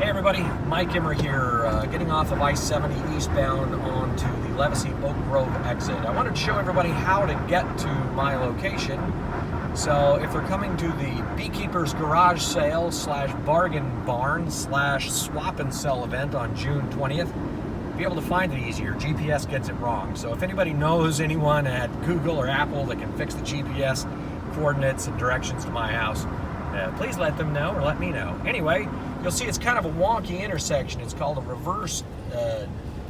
Hey everybody, Mike Emmer here, getting off of I-70 eastbound onto the Levacy Oak Grove exit. I wanted to show everybody how to get to my location. So if they're coming to the Beekeeper's Garage Sale / Bargain Barn / Swap and Sell event on June 20th, be able to find it easier. GPS gets it wrong. So if anybody knows anyone at Google or Apple that can fix the GPS coordinates and directions to my house, please let them know or let me know. Anyway, you'll see it's kind of a wonky intersection. It's called a reverse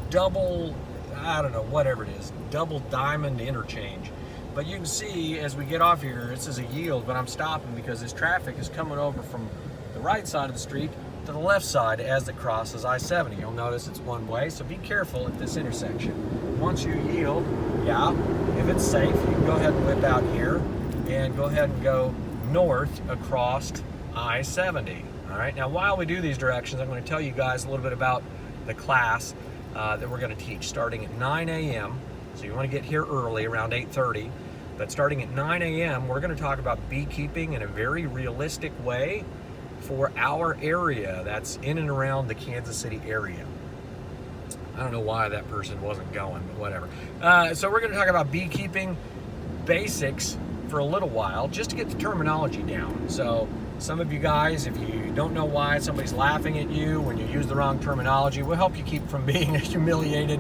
double, I don't know, whatever it is, double diamond interchange. But you can see as we get off here, this is a yield, but I'm stopping because this traffic is coming over from the right side of the street to the left side as it crosses I-70. You'll notice it's one way, so be careful at this intersection. Once you yield, yeah, if it's safe, you can go ahead and whip out here and go ahead and go north across I-70. All right, now while we do these directions, I'm going to tell you guys a little bit about the class that we're going to teach starting at 9 a.m. So you want to get here early, around 8:30. But starting at 9 a.m., we're going to talk about beekeeping in a very realistic way for our area that's in and around the Kansas City area. I don't know why that person wasn't going, but whatever. So we're going to talk about beekeeping basics for a little while, just to get the terminology down. So some of you guys, if you don't know why somebody's laughing at you when you use the wrong terminology, we'll help you keep from being humiliated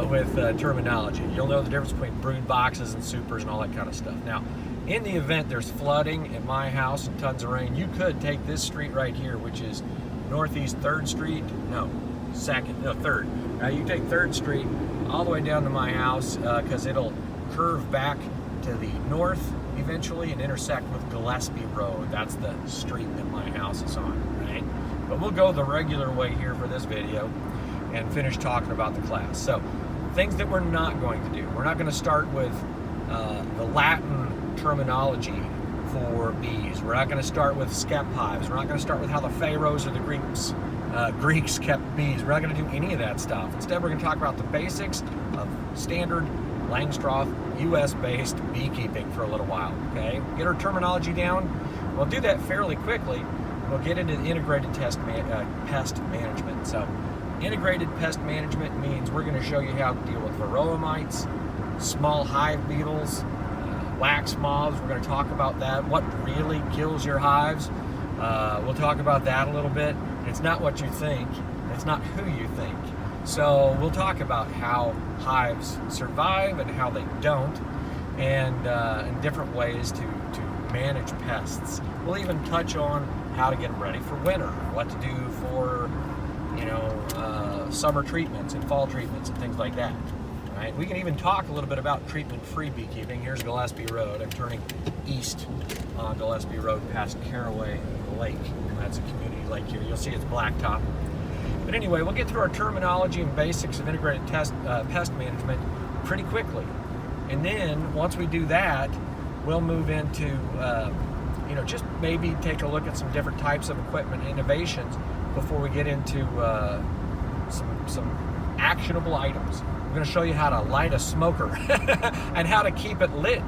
with terminology. You'll know the difference between brood boxes and supers and all that kind of stuff. Now, in the event there's flooding at my house and tons of rain, you could take this street right here, which is Northeast 3rd Street. No, 3rd. Now you take 3rd Street all the way down to my house because it'll curve back to the north eventually and intersect with Gillespie Road. That's the street that my house is on, right? But we'll go the regular way here for this video and finish talking about the class. So, things that we're not going to do. We're not going to start with the Latin terminology for bees. We're not going to start with skep hives. We're not going to start with how the pharaohs or the Greeks kept bees. We're not going to do any of that stuff. Instead, we're going to talk about the basics of standard Langstroth, US-based beekeeping for a little while, okay? Get our terminology down. We'll do that fairly quickly. We'll get into the integrated pest management. So, integrated pest management means we're going to show you how to deal with varroa mites, small hive beetles, wax moths. We're going to talk about that, what really kills your hives. We'll talk about that a little bit. It's not what you think. It's not who you think. So we'll talk about how hives survive and how they don't, and different ways to manage pests. We'll even touch on how to get them ready for winter, what to do for, summer treatments and fall treatments and things like that. Right? We can even talk a little bit about treatment-free beekeeping. Here's Gillespie Road. I'm turning east on Gillespie Road past Caraway Lake. That's a community lake here. You'll see it's blacktop. But anyway, we'll get through our terminology and basics of integrated pest management pretty quickly. And then, once we do that, we'll move into, just maybe take a look at some different types of equipment innovations before we get into some actionable items. We're going to show you how to light a smoker and how to keep it lit,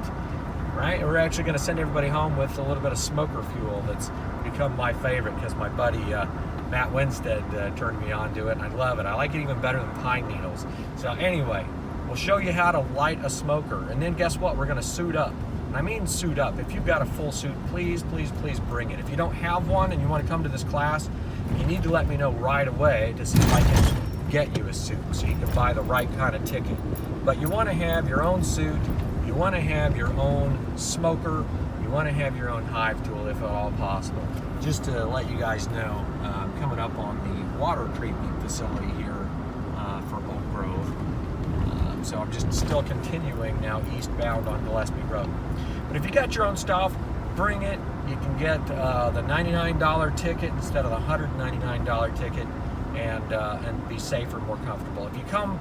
right? We're actually going to send everybody home with a little bit of smoker fuel that's become my favorite because my buddy Matt Winstead turned me on to it, and I love it. I like it even better than pine needles. So anyway, we'll show you how to light a smoker, and then guess what? We're going to suit up. And I mean suit up. If you've got a full suit, please, please, please bring it. If you don't have one and you want to come to this class, you need to let me know right away to see if I can get you a suit so you can buy the right kind of ticket. But you want to have your own suit, you want to have your own smoker, you want to have your own hive tool if at all possible. Just to let you guys know, I'm coming up on the water treatment facility here for Oak Grove. So I'm just still continuing now eastbound on Gillespie Road. But if you got your own stuff, bring it. You can get the $99 ticket instead of the $199 ticket and be safer, more comfortable. If you come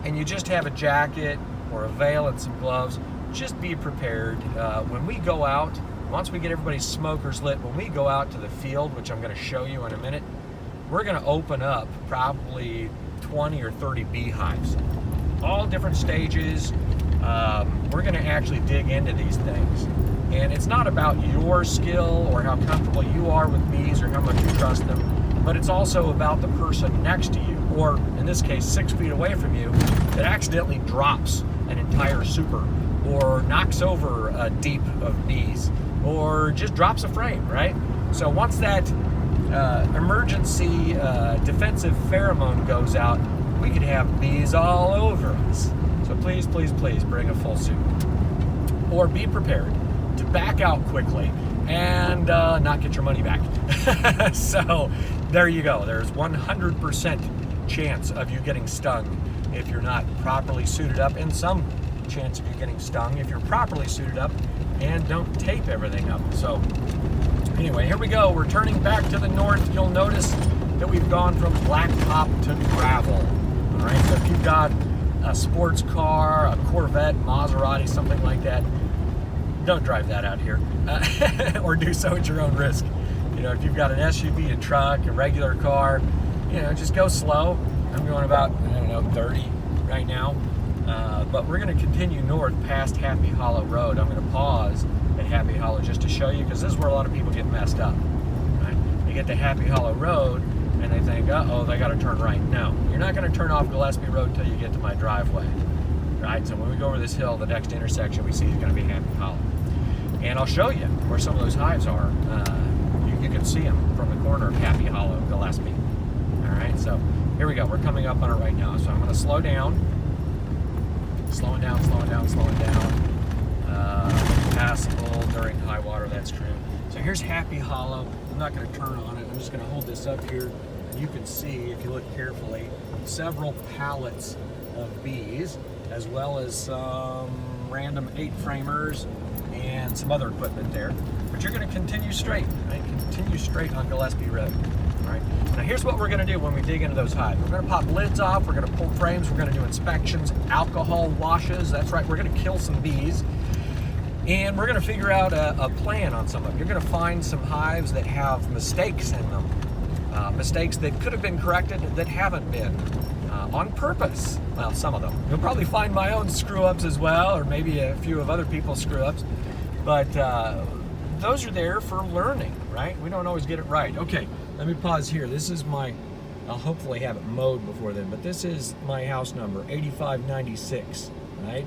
and you just have a jacket or a veil and some gloves, just be prepared. When we go out, once we get everybody's smokers lit, when we go out to the field, which I'm going to show you in a minute, we're going to open up probably 20 or 30 beehives. All different stages. We're going to actually dig into these things. And it's not about your skill or how comfortable you are with bees or how much you trust them, but it's also about the person next to you, or in this case 6 feet away from you, that accidentally drops an entire super, or knocks over a deep of bees, or just drops a frame, right? So once that emergency defensive pheromone goes out, we could have bees all over us. So please, please, please bring a full suit. Or be prepared to back out quickly and not get your money back. So there you go. There's 100% chance of you getting stung if you're not properly suited up, and some chance of you getting stung if you're properly suited up and don't tape everything up. So anyway, here we go. We're turning back to the north. You'll notice that we've gone from blacktop to gravel. All right, so if you've got a sports car, a Corvette, Maserati, something like that, don't drive that out here, or do so at your own risk. You know, if you've got an SUV, a truck, a regular car, you know, just go slow. I'm going about, I don't know, 30 right now. But we're going to continue north past Happy Hollow Road. I'm going to pause at Happy Hollow just to show you, because this is where a lot of people get messed up. Right? They get to Happy Hollow Road and they think, uh-oh, they got to turn right. No, you're not going to turn off Gillespie Road until you get to my driveway. Right? So when we go over this hill, the next intersection we see is going to be Happy Hollow. And I'll show you where some of those hives are. You can see them from the corner of Happy Hollow, Gillespie. All right, so here we go. We're coming up on it right now. So I'm going to slow down. Slowing down, slowing down, slowing down. Passable during high water, that's true. So here's Happy Hollow. I'm not going to turn on it. I'm just going to hold this up here. And you can see, if you look carefully, several pallets of bees, as well as some random 8-framers and some other equipment there. But you're going to continue straight, right? Continue straight on Gillespie Road. All right. Now here's what we're going to do when we dig into those hives. We're going to pop lids off, we're going to pull frames, we're going to do inspections, alcohol washes. That's right, we're going to kill some bees. And we're going to figure out a plan on some of them. You're going to find some hives that have mistakes in them. Mistakes that could have been corrected that haven't been. On purpose. Well, some of them. You'll probably find my own screw-ups as well, or maybe a few of other people's screw-ups. But those are there for learning, right? We don't always get it right. Okay, let me pause here. This is my, I'll hopefully have it mowed before then, but this is my house number, 8596, right?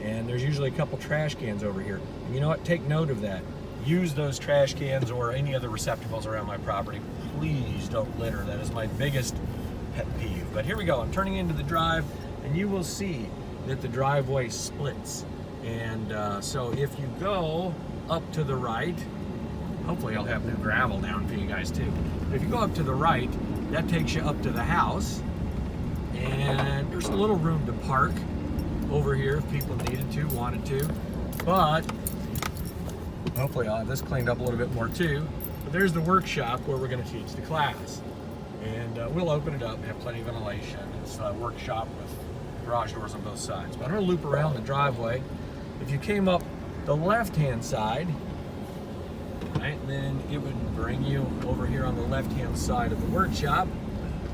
And there's usually a couple trash cans over here. And you know what? Take note of that. Use those trash cans or any other receptacles around my property. Please don't litter. That is my biggest pet peeve. But here we go. I'm turning into the drive, and you will see that the driveway splits. And so if you go up to the right, hopefully I'll have new gravel down for you guys too. But if you go up to the right, that takes you up to the house, and there's a little room to park over here if people needed to, wanted to. But hopefully I'll have this cleaned up a little bit more too. But there's the workshop where we're going to teach the class. And we'll open it up and have plenty of ventilation. It's a workshop with garage doors on both sides. But I'm going to loop around the driveway. If you came up the left-hand side, right, then it would bring you over here on the left-hand side of the workshop,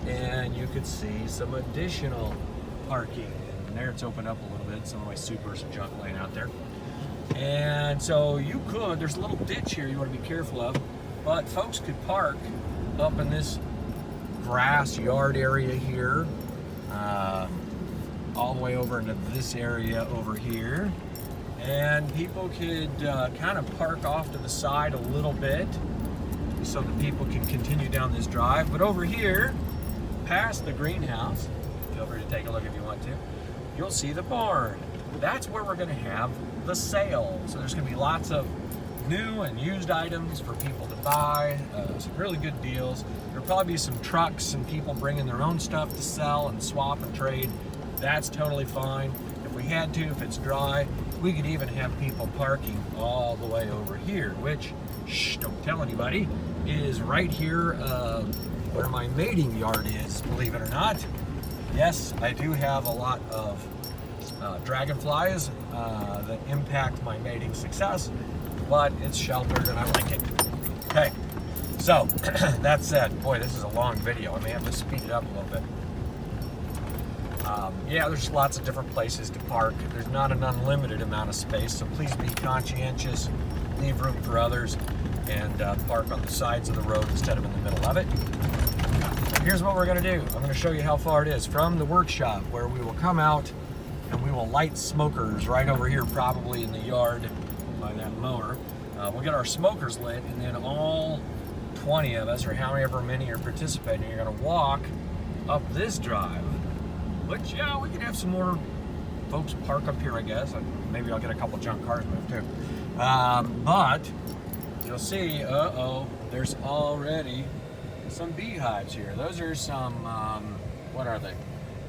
and you could see some additional parking. And there it's opened up a little bit. Some of my supers and junk laying out there. And so you could, there's a little ditch here you want to be careful of, but folks could park up in this grass yard area here, all the way over into this area over here. And people could kind of park off to the side a little bit so that people can continue down this drive. But over here, past the greenhouse, feel free to take a look if you want to, you'll see the barn. That's where we're going to have the sale. So there's going to be lots of new and used items for people to buy, some really good deals. There'll probably be some trucks and people bringing their own stuff to sell and swap and trade. That's totally fine. If we had to, if it's dry, we could even have people parking all the way over here, which, shh, don't tell anybody, is right here where my mating yard is, believe it or not. Yes, I do have a lot of dragonflies that impact my mating success, but it's sheltered and I like it. Okay, so that said, boy, this is a long video. I may have to speed it up a little bit. Yeah, there's lots of different places to park. There's not an unlimited amount of space, so please be conscientious, leave room for others, and park on the sides of the road instead of in the middle of it. here's what we're going to do. I'm going to show you how far it is from the workshop, where we will come out and we will light smokers right over here, probably in the yard by that mower. We'll get our smokers lit, and then all 20 of us, or however many are participating, are going to walk up this drive. Which, yeah, we can have some more folks park up here, I guess. Maybe I'll get a couple junk cars moved too. But you'll see, there's already some beehives here. Those are some, what are they?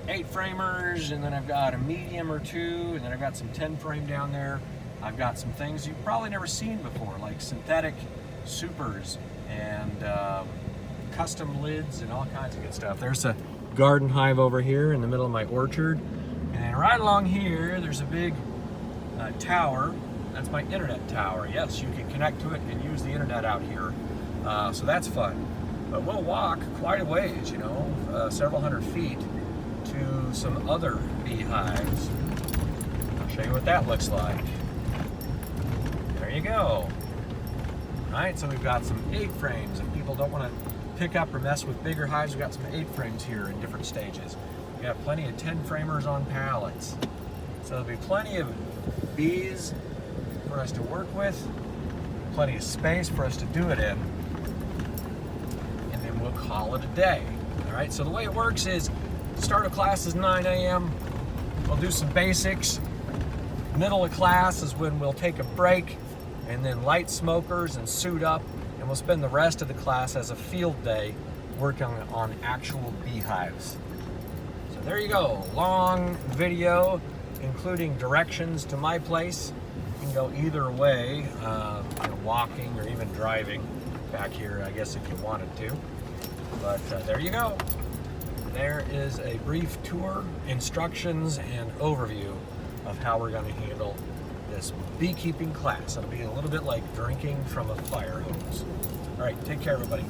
8-framers, and then I've got a medium or two, and then I've got some 10-frame down there. I've got some things you've probably never seen before, like synthetic supers and custom lids and all kinds of good stuff. There's a garden hive over here in the middle of my orchard, and right along here there's a big tower. That's my internet tower. Yes, you can connect to it and use the internet out here, so that's fun. But we'll walk quite a ways, you know, several hundred feet to some other beehives. I'll show you what that looks like. There you go. All right, so we've got some 8-frames. If people don't want to pick up or mess with bigger hives, we've got some 8-frames here in different stages. We have plenty of 10-framers on pallets. So there'll be plenty of bees for us to work with, plenty of space for us to do it in, and then we'll call it a day. All right, so the way it works is start of class is 9 a.m. We'll do some basics. Middle of class is when we'll take a break and then light smokers and suit up, and we'll spend the rest of the class as a field day working on actual beehives. So there you go, long video including directions to my place. You can go either way, you know, walking or even driving back here, I guess, if you wanted to. But there you go. There is a brief tour, instructions, and overview of how we're going to handle this beekeeping class. It'll be a little bit like drinking from a fire hose. All right, take care, everybody.